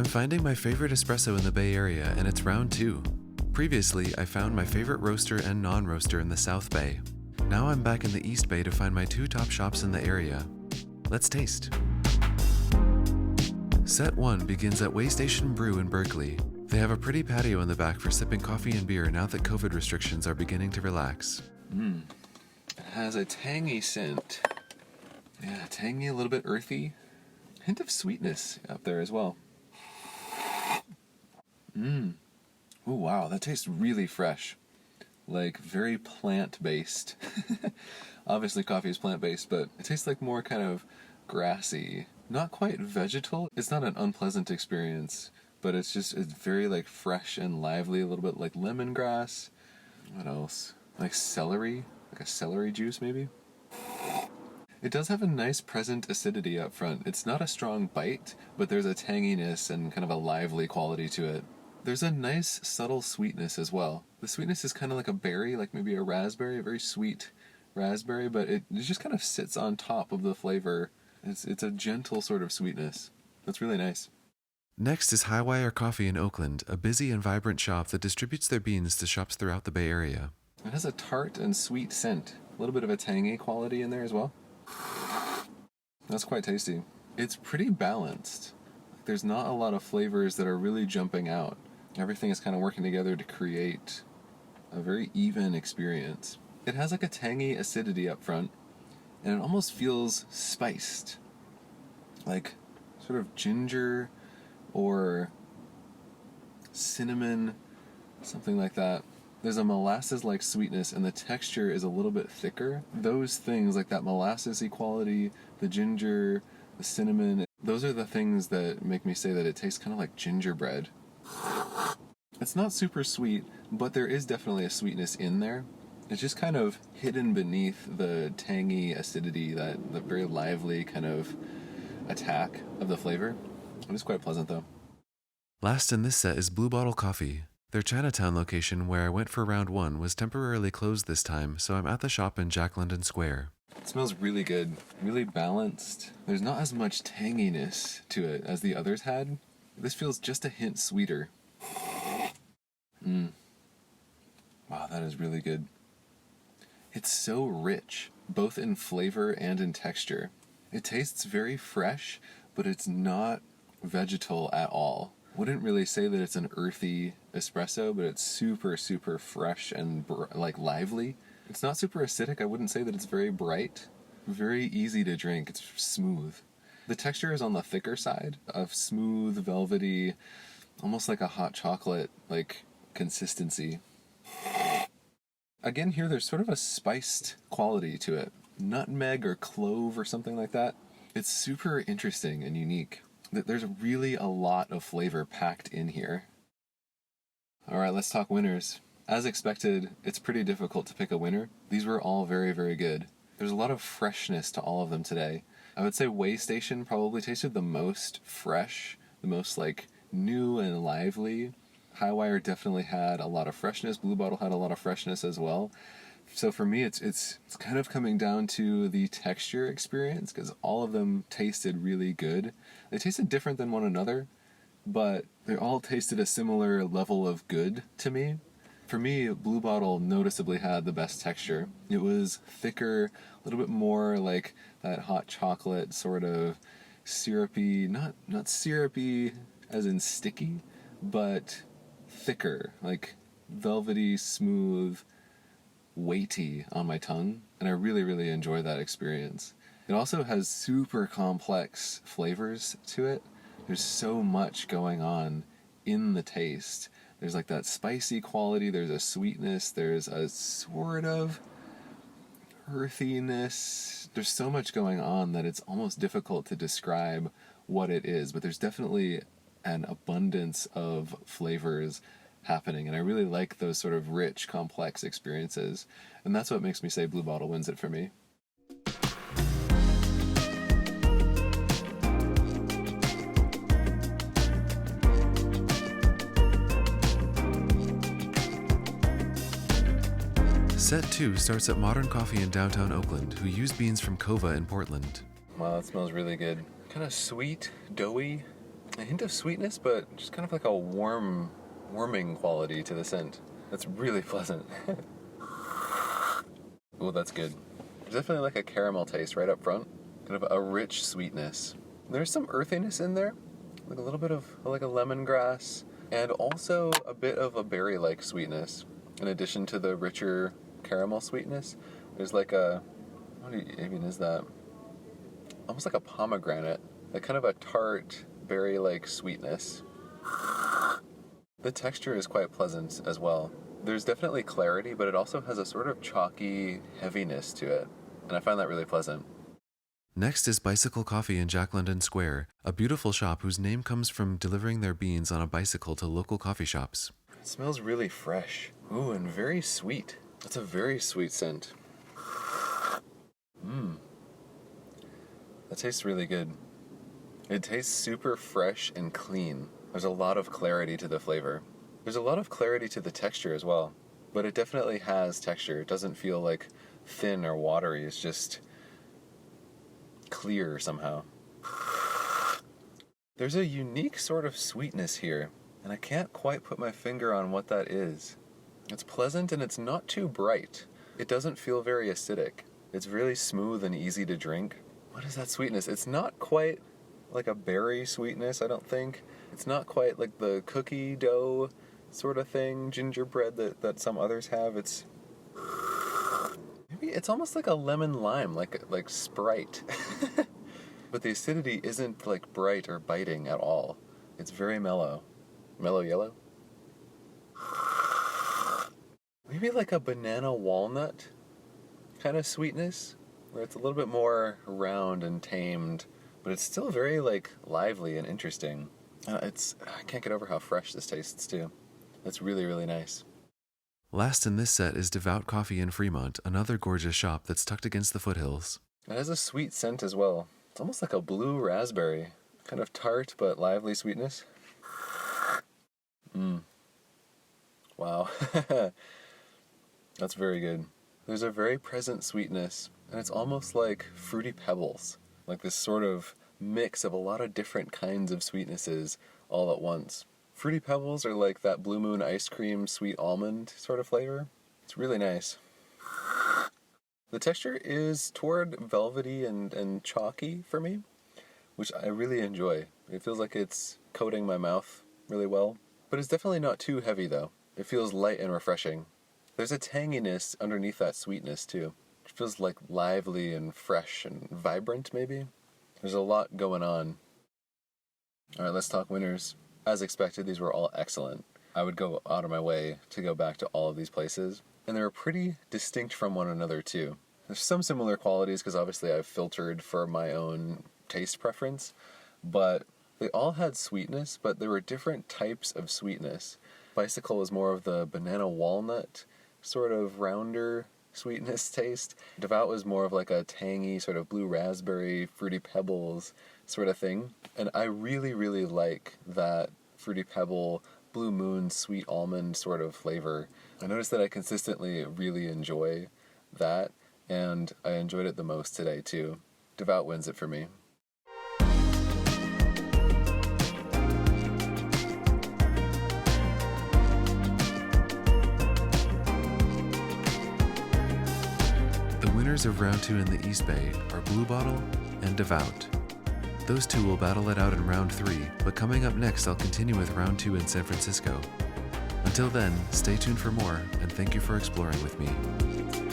finding my favorite espresso in the Bay Area, and it's round 2. Previously, I found my favorite roaster and non-roaster in the South Bay. Now I'm back in the East Bay to find my 2 top shops in the area. Let's taste. Set 1 begins at Waystation Brew in Berkeley. They have a pretty patio in the back for sipping coffee and beer now that COVID restrictions are beginning to relax. It has a tangy scent. Yeah, tangy, a little bit earthy. Hint of sweetness up there as well. Oh wow, that tastes really fresh. Like very plant-based. Obviously coffee is plant-based, but it tastes like more kind of grassy. Not quite vegetal. It's not an unpleasant experience, but it's very like fresh and lively, a little bit like lemongrass. What else? Like celery? Like a celery juice maybe? It does have a nice present acidity up front. It's not a strong bite, but there's a tanginess and kind of a lively quality to it. There's a nice subtle sweetness as well. The sweetness is kind of like a berry, like maybe a raspberry, a very sweet raspberry, but it just kind of sits on top of the flavor. It's a gentle sort of sweetness. That's really nice. Next is Highwire Coffee in Oakland, a busy and vibrant shop that distributes their beans to shops throughout the Bay Area. It has a tart and sweet scent. A little bit of a tangy quality in there as well. That's quite tasty. It's pretty balanced. There's not a lot of flavors that are really jumping out. Everything is kind of working together to create a very even experience. It has like a tangy acidity up front, and it almost feels spiced. Like sort of ginger or cinnamon, something like that. There's a molasses-like sweetness, and the texture is a little bit thicker. Those things, like that molasses-y quality, the ginger, the cinnamon, those are the things that make me say that it tastes kind of like gingerbread. It's not super sweet, but there is definitely a sweetness in there. It's just kind of hidden beneath the tangy acidity, the very lively kind of attack of the flavor. It is quite pleasant though. Last in this set is Blue Bottle Coffee. Their Chinatown location, where I went for round 1, was temporarily closed this time, so I'm at the shop in Jack London Square. It smells really good, really balanced. There's not as much tanginess to it as the others had. This feels just a hint sweeter. Wow, that is really good. It's so rich, both in flavor and in texture. It tastes very fresh, but it's not vegetal at all. Wouldn't really say that it's an earthy espresso, but it's super, super fresh and like lively. It's not super acidic. I wouldn't say that it's very bright. Very easy to drink. It's smooth. The texture is on the thicker side of smooth, velvety, almost like a hot chocolate like consistency. Again, here there's sort of a spiced quality to it. Nutmeg or clove or something like that. It's super interesting and unique. There's really a lot of flavor packed in here. Alright, let's talk winners. As expected, it's pretty difficult to pick a winner. These were all very, very good. There's a lot of freshness to all of them today. I would say Waystation probably tasted the most fresh, the most like new and lively. Highwire definitely had a lot of freshness. Blue Bottle had a lot of freshness as well. So for me, it's kind of coming down to the texture experience, because all of them tasted really good. They tasted different than one another, but they all tasted a similar level of good to me. For me, Blue Bottle noticeably had the best texture. It was thicker, a little bit more like that hot chocolate sort of syrupy, not syrupy as in sticky, but thicker, like velvety, smooth, weighty on my tongue, and I really, really enjoy that experience. It also has super complex flavors to it. There's so much going on in the taste. There's like that spicy quality, there's a sweetness, there's a sort of earthiness. There's so much going on that it's almost difficult to describe what it is, but there's definitely an abundance of flavors happening, and I really like those sort of rich, complex experiences, and that's what makes me say Blue Bottle wins it for me. Set 2 starts at Modern Coffee in downtown Oakland, who use beans from Kova in Portland. Wow, that smells really good. Kind of sweet, doughy. a hint of sweetness, but just kind of like a warming quality to the scent. That's really pleasant. Oh, that's good. There's definitely like a caramel taste right up front. Kind of a rich sweetness. There's some earthiness in there, like a little bit of like a lemongrass, and also a bit of a berry-like sweetness. In addition to the richer caramel sweetness, there's like a, what even is that? Almost like a pomegranate, like kind of a tart, berry-like sweetness. The texture is quite pleasant as well. There's definitely clarity, but it also has a sort of chalky heaviness to it, and I find that really pleasant. Next is Bicycle Coffee in Jack London Square, a beautiful shop whose name comes from delivering their beans on a bicycle to local coffee shops. It smells really fresh. Ooh, and very sweet. That's a very sweet scent. That tastes really good. It tastes super fresh and clean. There's a lot of clarity to the flavor. There's a lot of clarity to the texture as well, but it definitely has texture. It doesn't feel like thin or watery. It's just clear somehow. There's a unique sort of sweetness here, and I can't quite put my finger on what that is. It's pleasant and it's not too bright. It doesn't feel very acidic. It's really smooth and easy to drink. What is that sweetness? It's not quite like a berry sweetness, I don't think. It's not quite like the cookie dough sort of thing, gingerbread that some others have. It's maybe it's almost like a lemon lime, like Sprite. But the acidity isn't like bright or biting at all. It's very mellow. Mellow yellow? Maybe like a banana walnut kind of sweetness, where it's a little bit more round and tamed, but it's still very like lively and interesting. I can't get over how fresh this tastes too. That's really, really nice. Last in this set is Devout Coffee in Fremont, another gorgeous shop that's tucked against the foothills. It has a sweet scent as well. It's almost like a blue raspberry. Kind of tart but lively sweetness. Wow. That's very good. There's a very present sweetness, and it's almost like Fruity Pebbles. Like this sort of mix of a lot of different kinds of sweetnesses all at once. Fruity Pebbles are like that Blue Moon ice cream sweet almond sort of flavor. It's really nice. The texture is toward velvety and chalky for me, which I really enjoy. It feels like it's coating my mouth really well, but it's definitely not too heavy though. It feels light and refreshing. There's a tanginess underneath that sweetness too. It feels like lively and fresh and vibrant maybe. There's a lot going on. Alright, let's talk winners. As expected, these were all excellent. I would go out of my way to go back to all of these places, and they were pretty distinct from one another too. There's some similar qualities because obviously I've filtered for my own taste preference, but they all had sweetness, but there were different types of sweetness. Bicycle was more of the banana walnut, sort of rounder sweetness taste. Devout was more of like a tangy sort of blue raspberry, Fruity Pebbles sort of thing. And I really, really like that Fruity Pebble, Blue Moon, sweet almond sort of flavor. I noticed that I consistently really enjoy that, and I enjoyed it the most today too. Devout wins it for me. The winners of Round 2 in the East Bay are Blue Bottle and Devout. Those two will battle it out in Round 3, but coming up next I'll continue with Round 2 in San Francisco. Until then, stay tuned for more, and thank you for exploring with me.